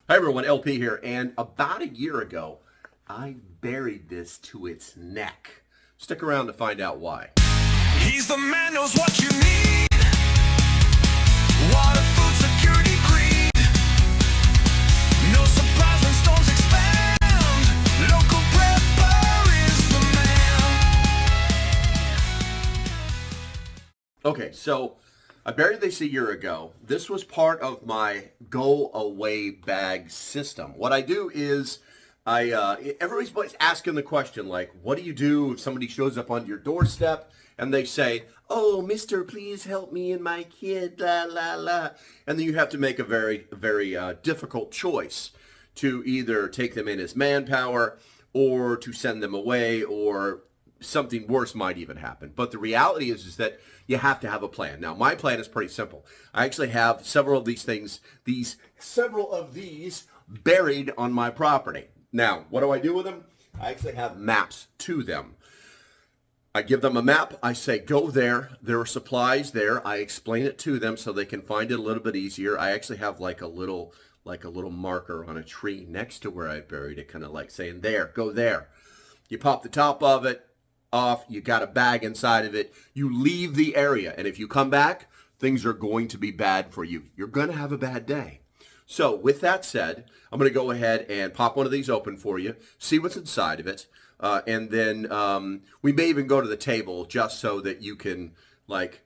Hi everyone, LP here, and about a year ago, I buried this to its neck. Stick around to find out why. He's the man knows what you need. Water, food, security, greed. No surprise when storms expand. Local prepper is the man. Okay, so I buried this a year ago. This was part of my go away bag system. What I do is everybody's asking the question, like, what do you do if somebody shows up on your doorstep and they say, oh, mister, please help me and my kid, la, la, la. And then you have to make a very, very difficult choice to either take them in as manpower or to send them away, or something worse might even happen. But the reality is that you have to have a plan. Now, my plan is pretty simple. I actually have several of these things, several of these buried on my property. Now, what do I do with them? I actually have maps to them. I give them a map. I say, go there. There are supplies there. I explain it to them so they can find it a little bit easier. I actually have like a little marker on a tree next to where I buried it, kind of like saying, there, go there. You pop the top of it off. You got a bag inside of it. You leave the area. And if you come back, things are going to be bad for you. You're going to have a bad day. So with that said, I'm going to go ahead and pop one of these open for you, see what's inside of it. And then we may even go to the table just so that you can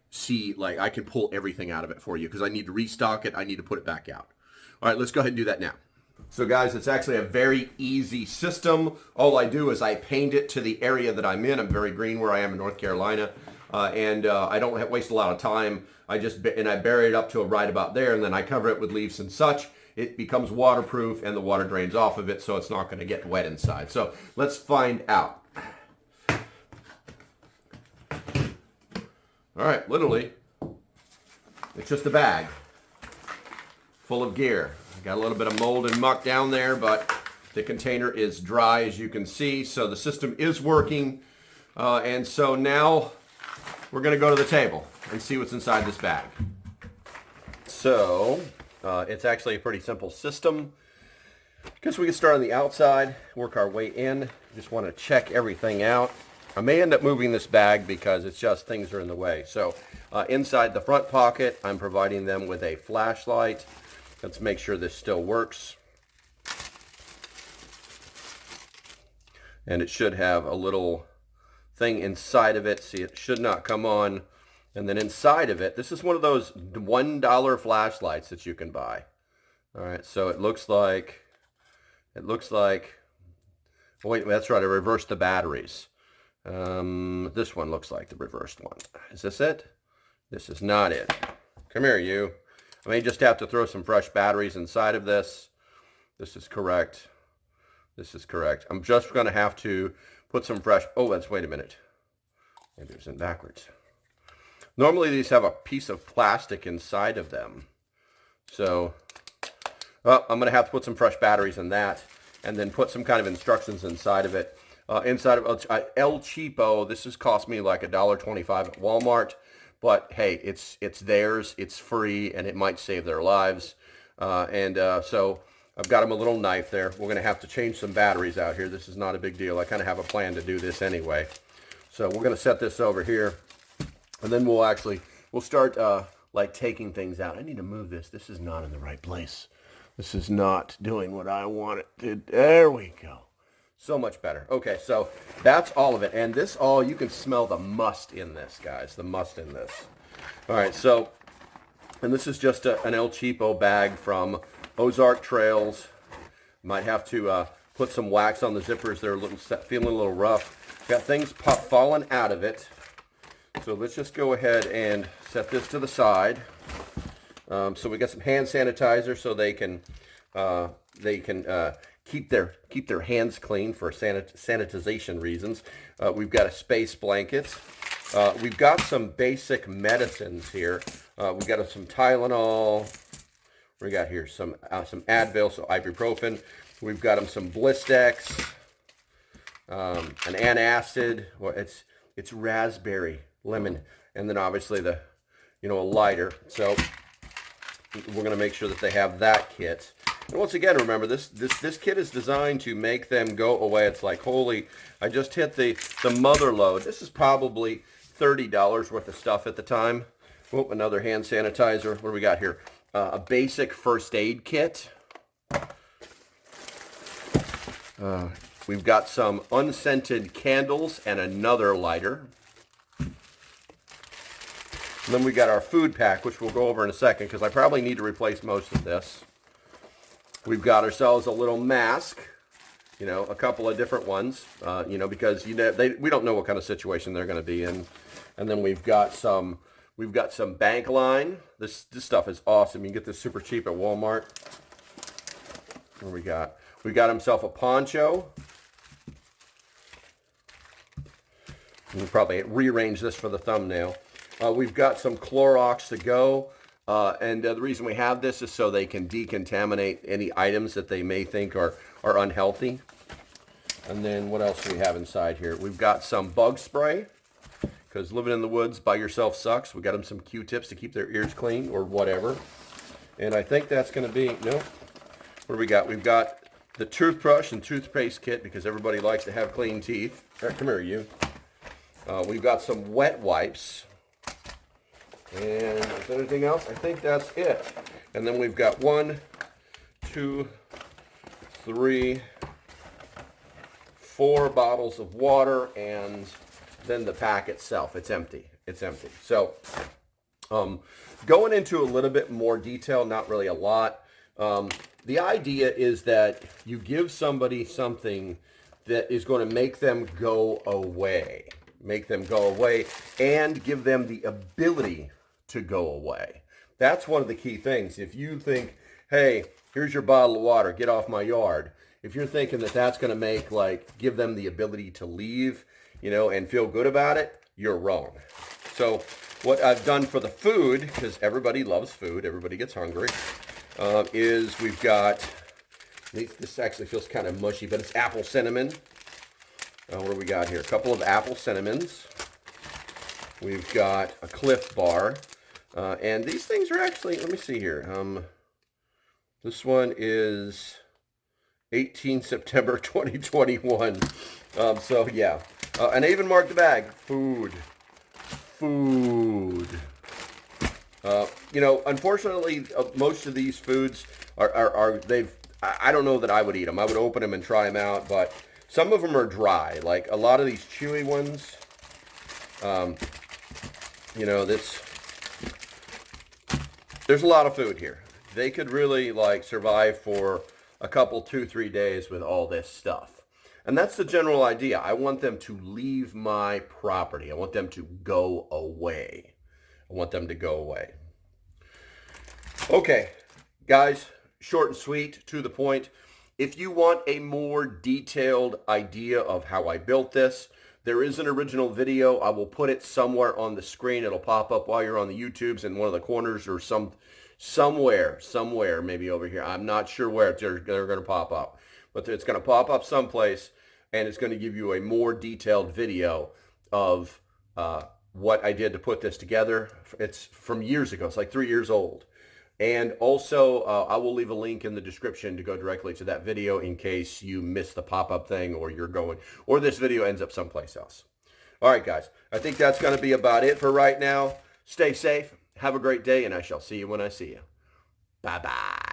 see, I can pull everything out of it for you, because I need to restock it. I need to put it back out. All right, let's go ahead and do that now. So guys, it's actually a very easy system. All I do is I paint it to the area that I'm in. I'm very green where I am in North Carolina. And I don't waste a lot of time. I bury it up to right about there, and then I cover it with leaves and such. It becomes waterproof, and the water drains off of it, so it's not going to get wet inside. So let's find out. All right, literally, it's just a bag full of gear. Got a little bit of mold and muck down there, but the container is dry, as you can see, so the system is working. And so now we're going to go to the table and see what's inside this bag. So it's actually a pretty simple system. Guess we can start on the outside, work our way in. Just want to check everything out. I may end up moving this bag because it's just things are in the way. So inside the front pocket, I'm providing them with a flashlight. Let's make sure this still works. And it should have a little thing inside of it. See, it should not come on. And then inside of it, this is one of those $1 flashlights that you can buy. All right, so it looks like, oh, wait, that's right, I reversed the batteries. This one looks like the reversed one. Is this it? This is not it. Come here, you. I may just have to throw some fresh batteries inside of this. This is correct. This is correct. I'm just going to have to put some fresh, wait a minute. Maybe it was in backwards. Normally these have a piece of plastic inside of them. So, I'm going to have to put some fresh batteries in that, and then put some kind of instructions inside of it. Inside of El Cheapo, this has cost me like $1.25 at Walmart. But hey, it's theirs, it's free, and it might save their lives. So I've got them a little knife there. We're going to have to change some batteries out here. This is not a big deal. I kind of have a plan to do this anyway. So we're going to set this over here, and then we'll start taking things out. I need to move this. This is not in the right place. This is not doing what I want it to. There we go. So much better. Okay, so that's all of it. And this you can smell the must in this, guys. The must in this. All right, so, and this is just an El Cheapo bag from Ozark Trails. Might have to put some wax on the zippers. They're feeling a little rough. Got things falling out of it. So let's just go ahead and set this to the side. So we got some hand sanitizer so they can keep their hands clean for sanitization reasons. We've got a space blanket. We've got some basic medicines here. We've got some Tylenol. We got here some Advil, so ibuprofen. We've got them some Blistex, an antacid. Well, it's raspberry, lemon, and then obviously a lighter. So we're going to make sure that they have that kit. And once again, remember, this kit is designed to make them go away. It's like, holy, I just hit the mother load. This is probably $30 worth of stuff at the time. Oh, another hand sanitizer. What do we got here? A basic first aid kit. We've got some unscented candles and another lighter. And then we got our food pack, which we'll go over in a second because I probably need to replace most of this. We've got ourselves a little mask, you know, a couple of different ones, you know, because we don't know what kind of situation they're going to be in. And then we've got some bank line. This stuff is awesome. You can get this super cheap at Walmart. What do we got? We got himself a poncho. We'll probably rearrange this for the thumbnail. We've got some Clorox to go. And the reason we have this is so they can decontaminate any items that they may think are unhealthy. And then what else do we have inside here? We've got some bug spray, because living in the woods by yourself sucks. We got them some Q-tips to keep their ears clean or whatever. And I think that's going to be, no. What do we got? We've got the toothbrush and toothpaste kit, because everybody likes to have clean teeth. Right, come here, you. We've got some wet wipes. And is there anything else? I think that's it. And then we've got 1, 2, 3, 4 bottles of water, and then the pack itself. It's empty. It's empty. So, going into a little bit more detail, not really a lot. The idea is that you give somebody something that is going to make them go away. Make them go away and give them the ability to go away. That's one of the key things. If you think, hey, here's your bottle of water, get off my yard. If you're thinking that that's going to make, like, give them the ability to leave, you know, and feel good about it, you're wrong. So what I've done for the food, because everybody loves food, everybody gets hungry, is we've got, this actually feels kind of mushy, but it's apple cinnamon. What do we got here? A couple of apple cinnamons. We've got a Cliff Bar. And these things are actually, let me see here. This one is 18 September 2021. So yeah. And I even marked the bag. Food. You know, unfortunately, most of these foods I don't know that I would eat them. I would open them and try them out, but some of them are dry. Like a lot of these chewy ones, you know, there's a lot of food here. They could really, like, survive for a couple, 2-3 days with all this stuff. And that's the general idea. I want them to leave my property. I want them to go away. I want them to go away. Okay, guys, short and sweet, to the point. If you want a more detailed idea of how I built this, there is an original video. I will put it somewhere on the screen. It'll pop up while you're on the YouTubes in one of the corners or somewhere, maybe over here. I'm not sure where they're going to pop up. But it's going to pop up someplace, and it's going to give you a more detailed video of what I did to put this together. It's from years ago. It's like 3 years old. And also, I will leave a link in the description to go directly to that video in case you missed the pop-up thing, or or this video ends up someplace else. All right, guys. I think that's going to be about it for right now. Stay safe. Have a great day, and I shall see you when I see you. Bye-bye.